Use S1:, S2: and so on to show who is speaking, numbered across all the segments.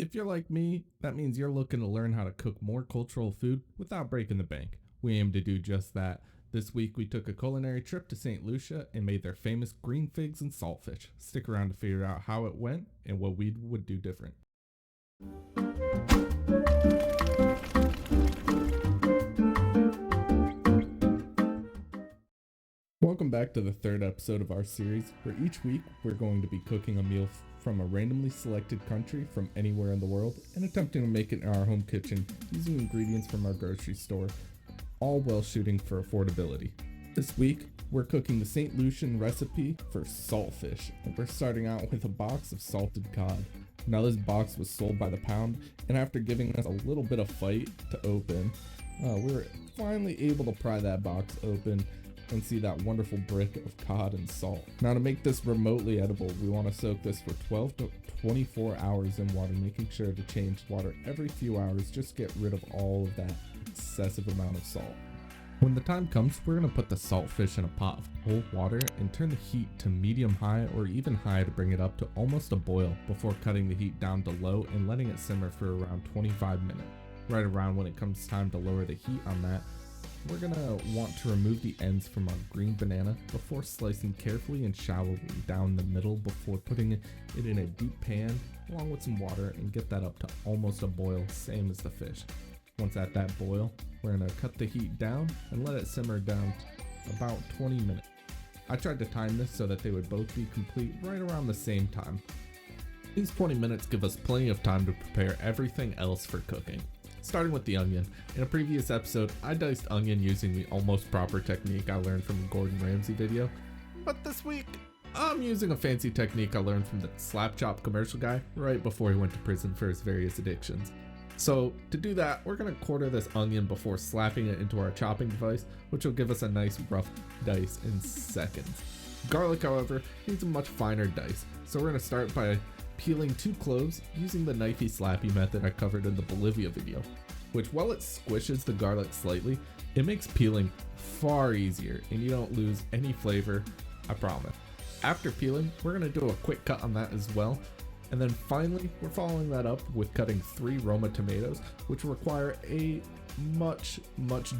S1: If you're like me, that means you're looking to learn how to cook more cultural food without breaking the bank. We aim to do just that. This week we took a culinary trip to St. Lucia and made their famous green figs and saltfish. Stick around to figure out how it went and what we would do different. Welcome back to the third episode of our series, where each week we're going to be cooking a meal from a randomly selected country from anywhere in the world and attempting to make it in our home kitchen using ingredients from our grocery store, all while shooting for affordability. This week, we're cooking the St. Lucian recipe for saltfish, and we're starting out with a box of salted cod. Now this box was sold by the pound, and after giving us a little bit of fight to open, we were finally able to pry that box open and see that wonderful brick of cod and salt. Now to make this remotely edible, we want to soak this for 12 to 24 hours in water, making sure to change water every few hours, just get rid of all of that excessive amount of salt. When the time comes, we're going to put the saltfish in a pot of cold water and turn the heat to medium high or even high to bring it up to almost a boil before cutting the heat down to low and letting it simmer for around 25 minutes. Right around when it comes time to lower the heat on that, we're going to want to remove the ends from our green banana before slicing carefully and shallowly down the middle before putting it in a deep pan along with some water and get that up to almost a boil, same as the fish. Once at that boil, we're going to cut the heat down and let it simmer down about 20 minutes. I tried to time this so that they would both be complete right around the same time. These 20 minutes give us plenty of time to prepare everything else for cooking. Starting with the onion. In a previous episode, I diced onion using the almost proper technique I learned from a Gordon Ramsay video. But this week, I'm using a fancy technique I learned from the Slap Chop commercial guy right before he went to prison for his various addictions. So to do that, we're going to quarter this onion before slapping it into our chopping device, which will give us a nice rough dice in seconds. Garlic, however, needs a much finer dice, so we're going to start by peeling 2 cloves using the knifey slappy method I covered in the Bolivia video, which while it squishes the garlic slightly, it makes peeling far easier and you don't lose any flavor, I promise. After peeling, we're going to do a quick cut on that as well. And then finally, we're following that up with cutting 3 Roma tomatoes, which require a much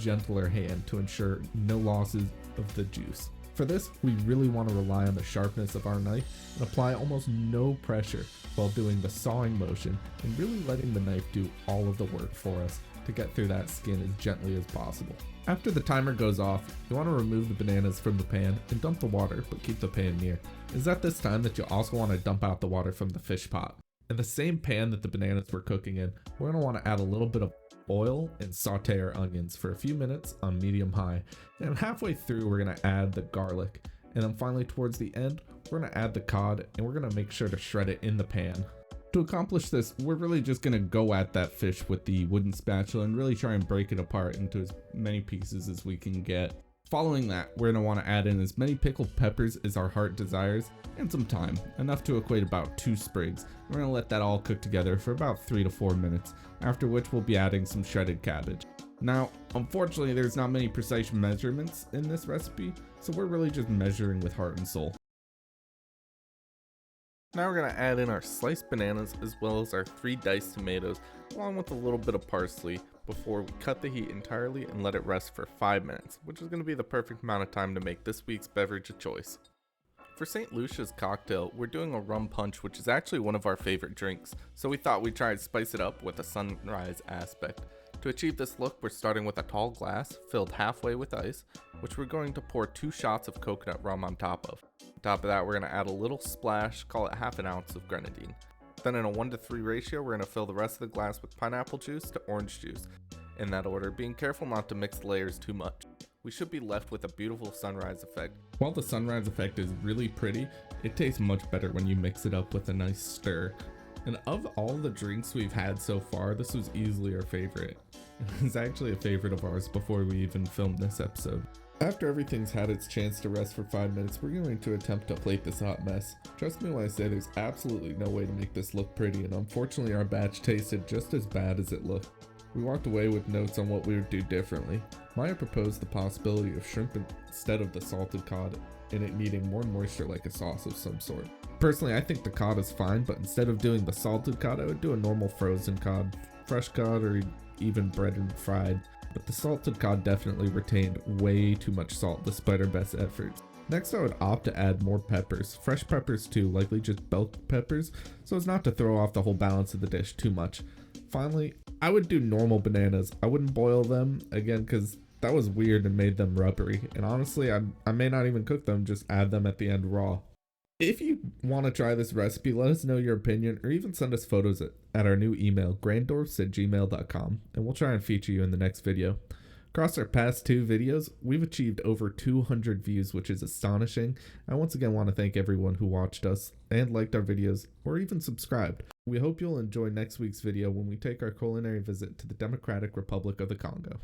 S1: gentler hand to ensure no losses of the juice. For this, we really want to rely on the sharpness of our knife and apply almost no pressure while doing the sawing motion and really letting the knife do all of the work for us to get through that skin as gently as possible. After the timer goes off, you want to remove the bananas from the pan and dump the water, but keep the pan near. It's at this time that you also want to dump out the water from the fish pot. In the same pan that the bananas were cooking in, we're going to want to add a little bit of oil and saute our onions for a few minutes on medium high. And halfway through, we're going to add the garlic. And then finally towards the end, we're going to add the cod and we're going to make sure to shred it in the pan. To accomplish this, we're really just going to go at that fish with the wooden spatula and really try and break it apart into as many pieces as we can get. Following that, we're going to want to add in as many pickled peppers as our heart desires and some thyme, enough to equate about 2 sprigs. We're going to let that all cook together for about 3 to 4 minutes, after which we'll be adding some shredded cabbage. Now, unfortunately, there's not many precise measurements in this recipe, so we're really just measuring with heart and soul. Now we're going to add in our sliced bananas as well as our 3 diced tomatoes along with a little bit of parsley before we cut the heat entirely and let it rest for 5 minutes, which is going to be the perfect amount of time to make this week's beverage of choice. For St. Lucia's cocktail, we're doing a rum punch, which is actually one of our favorite drinks, so we thought we'd try and spice it up with a sunrise aspect. To achieve this look, we're starting with a tall glass filled halfway with ice, which we're going to pour 2 shots of coconut rum on top of. On top of that, we're going to add a little splash, call it half an ounce of grenadine. Then in a 1-to-3 ratio, we're going to fill the rest of the glass with pineapple juice to orange juice, in that order, being careful not to mix the layers too much. We should be left with a beautiful sunrise effect. While the sunrise effect is really pretty, it tastes much better when you mix it up with a nice stir. And of all the drinks we've had so far, this was easily our favorite. It's actually a favorite of ours before we even filmed this episode. After everything's had its chance to rest for 5 minutes, we're going to attempt to plate this hot mess. Trust me when I say there's absolutely no way to make this look pretty, and unfortunately our batch tasted just as bad as it looked. We walked away with notes on what we would do differently. Maya proposed the possibility of shrimp instead of the salted cod, and it needing more moisture like a sauce of some sort. Personally, I think the cod is fine, but instead of doing the salted cod, I would do a normal frozen cod, fresh cod, or even breaded and fried. But the salted cod definitely retained way too much salt despite our best efforts. Next, I would opt to add more peppers, fresh peppers too, likely just bell peppers, so as not to throw off the whole balance of the dish too much. Finally, I would do normal bananas. I wouldn't boil them, again, because that was weird and made them rubbery. And honestly, I may not even cook them, just add them at the end raw. If you want to try this recipe, let us know your opinion or even send us photos at our new email, grandorfs@gmail.com, and we'll try and feature you in the next video. Across our past 2 videos, we've achieved over 200 views, which is astonishing. I once again want to thank everyone who watched us and liked our videos or even subscribed. We hope you'll enjoy next week's video when we take our culinary visit to the Democratic Republic of the Congo.